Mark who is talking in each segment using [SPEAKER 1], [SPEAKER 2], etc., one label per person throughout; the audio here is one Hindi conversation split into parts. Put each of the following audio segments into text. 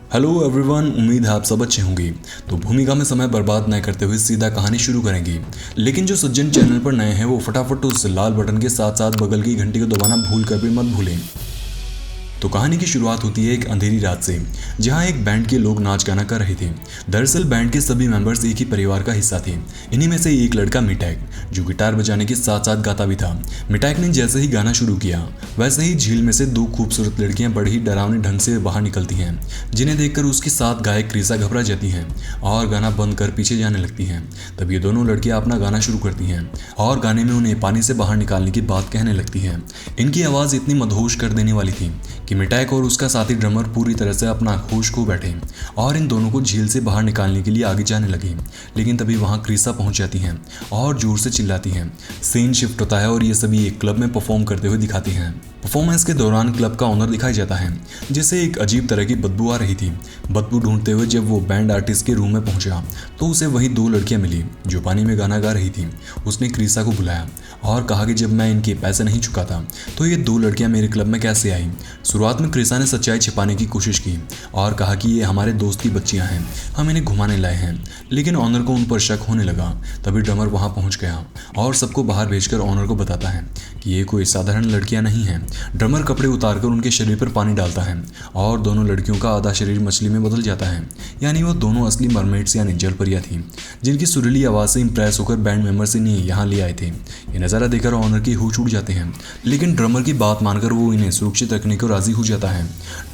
[SPEAKER 1] हेलो एवरीवन, उम्मीद है आप सब अच्छे होंगे। तो भूमिका में समय बर्बाद न करते हुए सीधा कहानी शुरू करेंगे। लेकिन जो सज्जन चैनल पर नए हैं वो फटाफट उस लाल बटन के साथ साथ बगल की घंटी को दबाना भूल कर भी मत भूलें। तो कहानी की शुरुआत होती है एक अंधेरी रात से, जहां एक बैंड के लोग नाच गाना कर रहे थे। दरअसल बैंड के सभी मेंबर्स एक ही परिवार का हिस्सा थे। इन्हीं में से एक लड़का मिटैक, जो गिटार बजाने के साथ साथ गाता भी था। मिटैक ने जैसे ही गाना शुरू किया, वैसे ही झील में से दो खूबसूरत लड़कियां बड़ी ही डरावने ढंग से बाहर निकलती हैं, जिन्हें देखकर उसके साथ गायक क्रिसा घबरा जाती हैं और गाना बंद कर पीछे जाने लगती हैं। तब ये दोनों लड़कियां अपना गाना शुरू करती हैं और गाने में उन्हें पानी से बाहर निकालने की बात कहने लगती हैं। इनकी आवाज़ इतनी मदहोश कर देने वाली थी कि मिटैक और उसका साथी ड्रमर पूरी तरह से अपना होश खो बैठे और इन दोनों को झील से बाहर निकालने के लिए आगे जाने लगे। लेकिन तभी वहां क्रिसा पहुंच जाती हैं और जोर से चिल्लाती हैं। सीन शिफ्ट होता है और ये सभी एक क्लब में परफॉर्म करते हुए दिखाती हैं। परफॉर्मेंस के दौरान क्लब का ओनर दिखाई जाता है, जिसे एक अजीब तरह की बदबू आ रही थी। बदबू ढूंढते हुए जब वो बैंड आर्टिस्ट के रूम में पहुंचा तो उसे वही दो लड़कियां मिली जो पानी में गाना गा रही थी। उसने क्रिसा को बुलाया और कहा कि जब मैं इनके पैसे नहीं चुकाता तो ये दो लड़कियां मेरे क्लब में कैसे आई। शुरुआत में क्रिसा ने सच्चाई छिपाने की कोशिश की और कहा कि ये हमारे दोस्त की बच्चियां हैं, हम इन्हें घुमाने लाए हैं। लेकिन ऑनर को उन पर शक होने लगा। तभी ड्रमर वहां पहुंच गया और सबको बाहर भेजकर ऑनर को बताता है कि ये कोई साधारण लड़कियां नहीं हैं। ड्रमर कपड़े उतारकर उनके शरीर पर पानी डालता है और दोनों लड़कियों का आधा शरीर मछली में बदल जाता है। यानी वो दोनों असली मरमेड्स यानी जलपरियां थी, जिनकी सुरीली आवाज़ से इंप्रेस होकर बैंड मेंबर्स इन्हें यहाँ ले आए थे। ये नज़ारा देखकर ऑनर की होश उड़ जाते हैं, लेकिन ड्रमर की बात मानकर वो इन्हें सुरक्षित रखने को राजी हो जाता है।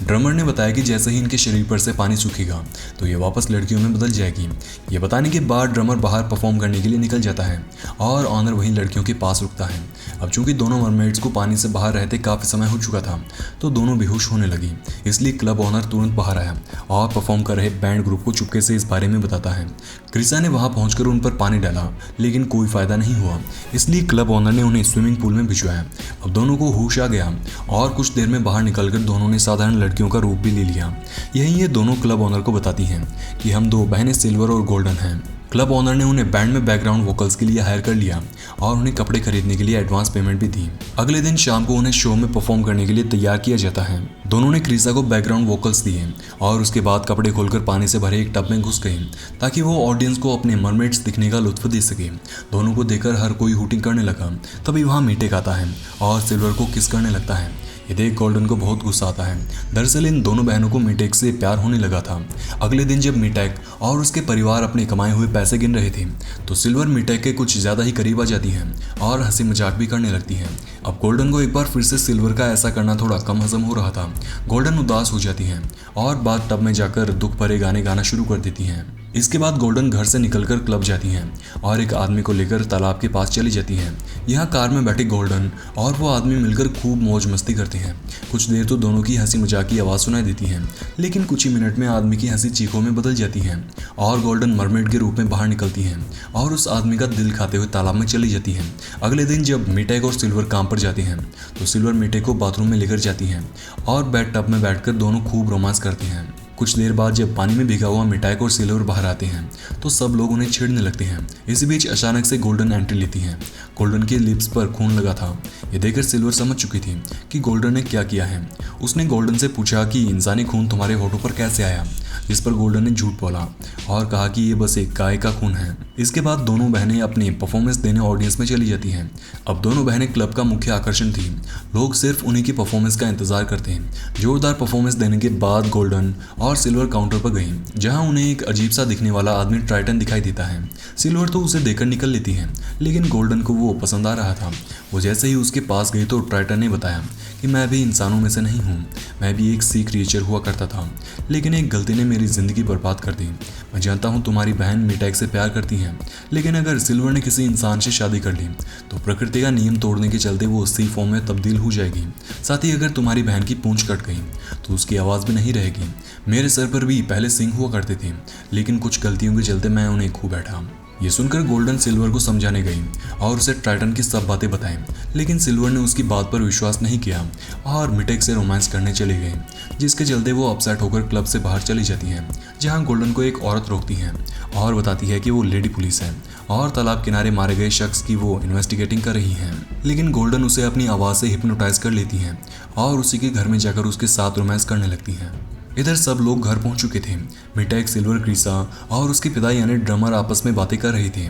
[SPEAKER 1] ड्रमर ने बताया कि जैसे ही इनके शरीर पर से पानी सूखेगा तो ये वापस लड़कियों में बदल जाएगी। ये बताने के बाद ड्रमर बाहर परफॉर्म करने के लिए निकल जाता है और ऑनर वहीं लड़कियों के पास रुकता है। अब चूंकि दोनों मरमेड्स को पानी से बाहर रहते काफ़ी समय हो चुका था तो दोनों बेहोश होने लगी, इसलिए क्लब ऑनर तुरंत बाहर आया और परफॉर्म कर रहे बैंड ग्रुप को चुपके से इस बारे में बताता है। क्रिसा ने वहां पहुंचकर उन पर पानी डाला, लेकिन कोई फायदा नहीं हुआ, इसलिए क्लब ऑनर ने उन्हें स्विमिंग पूल में भिजवाया। अब दोनों को होश आ गया और कुछ देर में बाहर निकलकर दोनों ने साधारण लड़कियों का रूप भी ले लिया। यही ये दोनों क्लब ऑनर को बताती हैं कि हम दो बहनें सिल्वर और गोल्डन हैं। क्लब ऑनर ने उन्हें बैंड में बैकग्राउंड वोकल्स के लिए हायर कर लिया और उन्हें कपड़े खरीदने के लिए एडवांस पेमेंट भी दी। अगले दिन शाम को उन्हें शो में परफॉर्म करने के लिए तैयार किया जाता है। दोनों ने क्रिसा को बैकग्राउंड वोकल्स दिए और उसके बाद कपड़े खोलकर पानी से भरे एक टब में घुस गए ताकि वो ऑडियंस को अपने मरमेड्स दिखने का लुत्फ दे सके। दोनों को देखकर हर कोई हूटिंग करने लगा। तभी वहाँ मिटैक आता है और सिल्वर को किस करने लगता है। ये देख गोल्डन को बहुत गुस्सा आता है। दरअसल इन दोनों बहनों को मिटैक से प्यार होने लगा था। अगले दिन जब मिटैक और उसके परिवार अपने कमाए हुए पैसे गिन रहे थे तो सिल्वर मिटैक के कुछ ज़्यादा ही करीब आ जाती है और हंसी मजाक भी करने लगती है। अब गोल्डन को एक बार फिर से सिल्वर का ऐसा करना थोड़ा कम हजम हो रहा था। गोल्डन उदास हो जाती है और बाथ टब में जाकर दुख भरे गाने गाना शुरू कर देती हैं। इसके बाद गोल्डन घर से निकलकर क्लब जाती हैं और एक आदमी को लेकर तालाब के पास चली जाती हैं। यहाँ कार में बैठे गोल्डन और वो आदमी मिलकर खूब मौज मस्ती करते हैं। कुछ देर तो दोनों की हंसी मजाक की आवाज़ सुनाई देती है, लेकिन कुछ ही मिनट में आदमी की हंसी चीखों में बदल जाती है और गोल्डन मरमेड के रूप में बाहर निकलती है और उस आदमी का दिल खाते हुए तालाब में चली जाती है। अगले दिन जब मिटैक और सिल्वर काम पर जाती हैं तो सिल्वर मिटैक को बाथरूम में लेकर जाती हैं और बेड टब में बैठकर दोनों खूब रोमांस करते हैं। कुछ देर बाद जब पानी में भीगा हुआ मिटैक और सिल्वर बाहर आते हैं तो सब लोग उन्हें छेड़ने लगते हैं। इसी बीच अचानक से गोल्डन एंट्री लेती हैं। गोल्डन के लिप्स पर खून लगा था। ये देखकर सिल्वर समझ चुकी थी कि गोल्डन ने क्या किया है। उसने गोल्डन से पूछा कि इंसानी खून तुम्हारे होठों पर कैसे आया, जिस पर गोल्डन ने झूठ बोला और कहा कि ये बस एक गाय का खून है। इसके बाद दोनों बहनें अपनी परफॉर्मेंस देने ऑडियंस में चली जाती हैं। अब दोनों बहनें क्लब का मुख्य आकर्षण थी। लोग सिर्फ उन्हीं की परफॉर्मेंस का इंतजार करते हैं। जोरदार परफॉर्मेंस देने के बाद गोल्डन और सिल्वर काउंटर पर गई, जहां उन्हें एक अजीब सा दिखने वाला आदमी ट्राइटन दिखाई देता है। सिल्वर तो उसे देखकर निकल लेती है, लेकिन गोल्डन को वो पसंद आ रहा था। वो जैसे ही उसके पास गई तो ट्राइटन ने बताया कि मैं भी इंसानों में से नहीं हूँ, मैं भी एक सी क्रिएचर हुआ करता था, लेकिन एक गलती ने मेरी ज़िंदगी बर्बाद कर दी। मैं जानता हूँ तुम्हारी बहन मिटैक से प्यार करती है, लेकिन अगर सिल्वर ने किसी इंसान से शादी कर ली तो प्रकृति का नियम तोड़ने के चलते वो सी फॉर्म में तब्दील हो जाएगी। साथ ही अगर तुम्हारी बहन की पूंछ कट गई तो उसकी आवाज़ भी नहीं रहेगी। मेरे सर पर भी पहले सिंग हुआ करते थे, लेकिन कुछ गलतियों के चलते मैं उन्हें खो बैठा। ये सुनकर गोल्डन सिल्वर को समझाने गई और उसे ट्राइटन की सब बातें बताई, लेकिन सिल्वर ने उसकी बात पर विश्वास नहीं किया और मिटैक से रोमांस करने चले गए, जिसके चलते वो अपसेट होकर क्लब से बाहर चली जाती हैं। जहां गोल्डन को एक औरत रोकती है और बताती है कि वो लेडी पुलिस है और तालाब किनारे मारे गए शख्स की वो इन्वेस्टिगेटिंग कर रही है। लेकिन गोल्डन उसे अपनी आवाज़ से हिप्नोटाइज कर लेती है और उसी के घर में जाकर उसके साथ रोमांस करने लगती है। इधर सब लोग घर पहुंच चुके थे। मिटैक, सिल्वर, क्रिसा और उसके पिता यानी ड्रमर आपस में बातें कर रहे थे।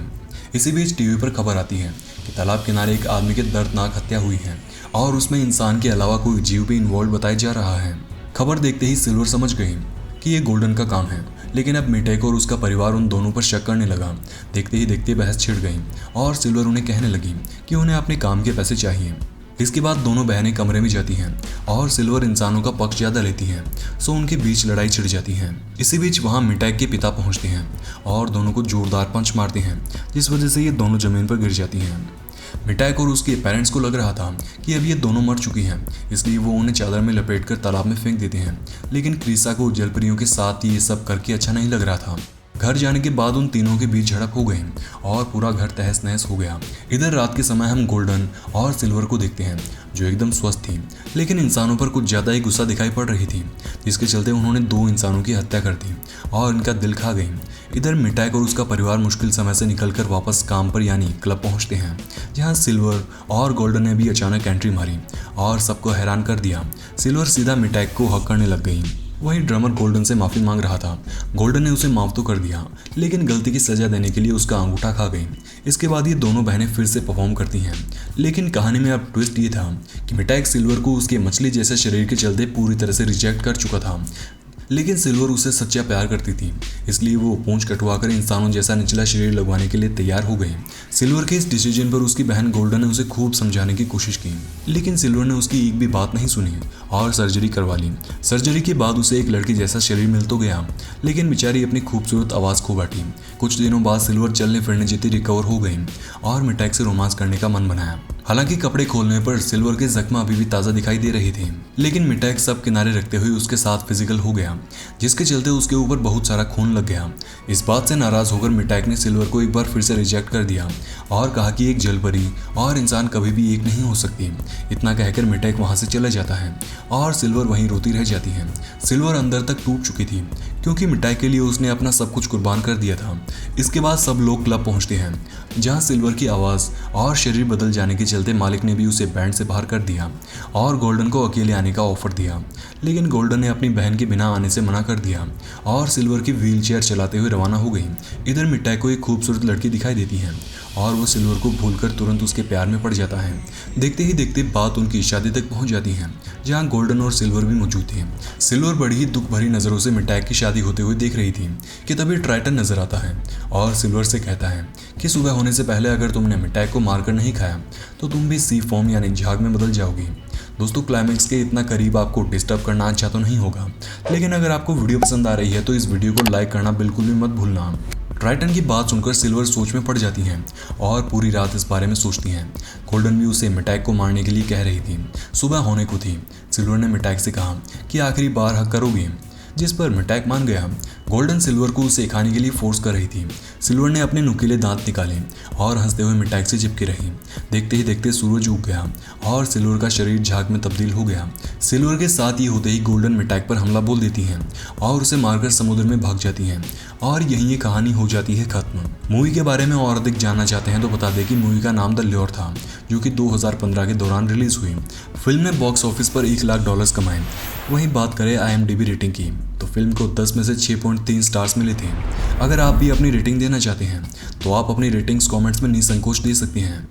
[SPEAKER 1] इसी बीच टीवी पर खबर आती है कि तालाब किनारे एक आदमी की दर्दनाक हत्या हुई है और उसमें इंसान के अलावा कोई जीव भी इन्वॉल्व बताया जा रहा है। खबर देखते ही सिल्वर समझ गई कि ये गोल्डन का काम है, लेकिन अब मिटैक और उसका परिवार उन दोनों पर शक करने लगा। देखते ही देखते बहस छिड़ गई और सिल्वर उन्हें कहने लगी कि उन्हें अपने काम के पैसे चाहिए। इसके बाद दोनों बहनें कमरे में जाती हैं और सिल्वर इंसानों का पक्ष ज़्यादा लेती है, सो उनके बीच लड़ाई छिड़ जाती है। इसी बीच वहाँ मिटैक के पिता पहुँचते हैं और दोनों को जोरदार पंच मारते हैं, जिस वजह से ये दोनों जमीन पर गिर जाती हैं। मिटैक और उसके पेरेंट्स को लग रहा था कि अब ये दोनों मर चुकी हैं, इसलिए वो उन्हें चादर में लपेटकर तालाब में फेंक देते हैं। लेकिन क्रिसा को जलपरियों के साथ ये सब करके अच्छा नहीं लग रहा था। घर जाने के बाद उन तीनों के बीच झड़प हो गई और पूरा घर तहस नहस हो गया। इधर रात के समय हम गोल्डन और सिल्वर को देखते हैं, जो एकदम स्वस्थ थी, लेकिन इंसानों पर कुछ ज़्यादा ही गुस्सा दिखाई पड़ रही थी, जिसके चलते उन्होंने 2 इंसानों की हत्या कर दी और इनका दिल खा गई। इधर मिटैक और उसका परिवार मुश्किल समय से निकलकर वापस काम पर यानी क्लब पहुंचते हैं, जहां सिल्वर और गोल्डन ने भी अचानक एंट्री मारी और सबको हैरान कर दिया। सिल्वर सीधा मिटैक को हक करने लग गई। वहीं ड्रमर गोल्डन से माफ़ी मांग रहा था। गोल्डन ने उसे माफ़ तो कर दिया, लेकिन गलती की सज़ा देने के लिए उसका अंगूठा खा गई। इसके बाद ये दोनों बहनें फिर से परफॉर्म करती हैं, लेकिन कहानी में अब ट्विस्ट ये था कि मिटैक सिल्वर को उसके मछली जैसे शरीर के चलते पूरी तरह से रिजेक्ट कर चुका था, लेकिन सिल्वर उसे सच्चा प्यार करती थी, इसलिए वो पूंछ कटवाकर इंसानों जैसा निचला शरीर लगवाने के लिए तैयार हो गई। सिल्वर के इस डिसीजन पर उसकी बहन गोल्डन ने उसे खूब समझाने की कोशिश की, लेकिन सिल्वर ने उसकी एक भी बात नहीं सुनी और सर्जरी करवा ली। सर्जरी के बाद उसे एक लड़की जैसा शरीर मिल तो गया, लेकिन बेचारी अपनी खूबसूरत आवाज़ खो बैठी। कुछ दिनों बाद सिल्वर चलने फिरने जितनी रिकवर हो गई और मिटैक से रोमांस करने का मन बनाया। हालांकि कपड़े खोलने पर सिल्वर के जख्म अभी भी ताज़ा दिखाई दे रहे थे, लेकिन मिटैक सब किनारे रखते हुए उसके साथ फिजिकल हो गया, जिसके चलते उसके ऊपर बहुत सारा खून लग गया। इस बात से नाराज़ होकर मिटैक ने सिल्वर को एक बार फिर से रिजेक्ट कर दिया और कहा कि एक जलपरी और इंसान कभी भी एक नहीं हो सकती। इतना कहकर मिटैक वहाँ से चला जाता है और सिल्वर वहीं रोती रह जाती है। सिल्वर अंदर तक टूट चुकी थी, क्योंकि मिटैक के लिए उसने अपना सब कुछ कुर्बान कर दिया था। इसके बाद सब लोग क्लब पहुँचते हैं, जहाँ सिल्वर की आवाज़ और शरीर बदल जाने के चलते मालिक ने भी उसे बैंड से बाहर कर दिया और गोल्डन को अकेले आने का ऑफर दिया, लेकिन गोल्डन ने अपनी बहन के बिना आने से मना कर दिया और सिल्वर की व्हीलचेयर चलाते हुए रवाना हो गई। इधर मिटैक को एक खूबसूरत लड़की दिखाई देती है और वो सिल्वर को भूलकर तुरंत उसके प्यार में पड़ जाता है। देखते ही देखते बात उनकी शादी तक पहुंच जाती है, जहां गोल्डन और सिल्वर भी मौजूद थे। सिल्वर बड़ी ही दुख भरी नज़रों से मिटैक की शादी होते हुए देख रही थी कि तभी ट्राइटन नजर आता है और सिल्वर से कहता है कि सुबह होने से पहले अगर तुमने मिटैक को मारकर नहीं खाया तो तुम भी सी फॉर्म यानी झाग में बदल जाओगी। दोस्तों, क्लाइमैक्स के इतना करीब आपको डिस्टर्ब करना अच्छा तो नहीं होगा, लेकिन अगर आपको वीडियो पसंद आ रही है तो इस वीडियो को लाइक करना बिल्कुल भी मत भूलना। ट्राइटन की बात सुनकर सिल्वर सोच में पड़ जाती हैं और पूरी रात इस बारे में सोचती हैं। गोल्डन भी उसे मिटैक को मारने के लिए कह रही थी। सुबह होने को थी। सिल्वर ने मिटैक से कहा कि आखिरी बार हक करोगे, जिस पर मिटैक मान गया। गोल्डन सिल्वर को उसे खाने के लिए फोर्स कर रही थी। सिल्वर ने अपने नुकीले दांत निकाले और हंसते हुए मिटैक से चिपकी रही। देखते ही देखते सूरज उग गया और सिल्वर का शरीर झाग में तब्दील हो गया। सिल्वर के साथ ये होते ही गोल्डन मिटैक पर हमला बोल देती हैं और उसे मारकर समुद्र में भाग जाती हैं और यहीं ये कहानी हो जाती है खत्म। मूवी के बारे में और अधिक जानना चाहते हैं तो बता दें कि मूवी का नाम द ल्योर था, जो कि 2015 के दौरान रिलीज हुई। फिल्म ने बॉक्स ऑफिस पर $1 लाख कमाए। वहीं बात करें IMDb रेटिंग की तो फिल्म को 10 में से 6.3 स्टार्स मिले थे। अगर आप भी अपनी रेटिंग देना चाहते हैं तो आप अपनी रेटिंग्स कमेंट्स में निसंकोच दे सकते हैं।